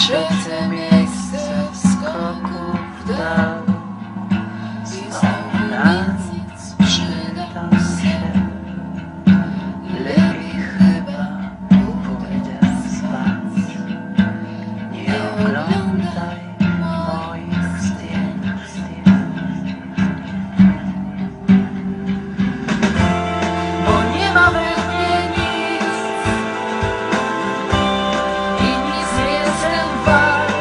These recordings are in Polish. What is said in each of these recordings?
Śledzę miejsce skoków w dal i znowu nic przydał się. Lepiej chyba pójdę spać. Nie oglądaj moich zdjęć, bo nie ma we mnie nic i nic nie jestem wart,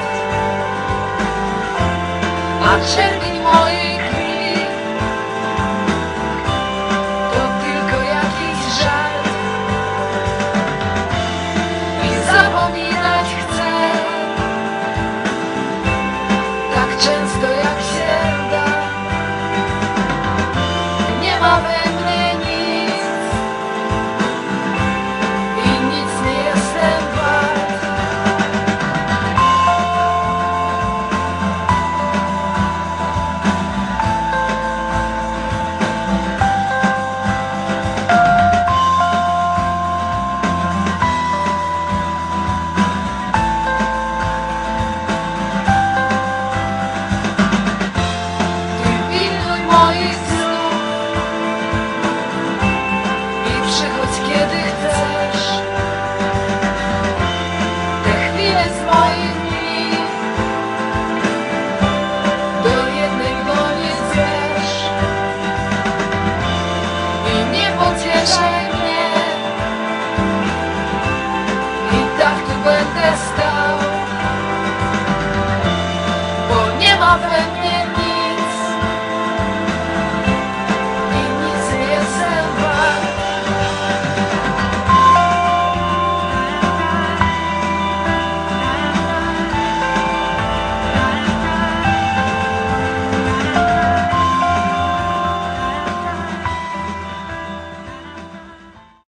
a czerwień mojej krwi to tylko jakiś żart. I zapominać chcę tak często jak się da. Nie ma we mnie nic i nic nie jestem wart. Przychodź kiedy chcesz. Te chwile z moich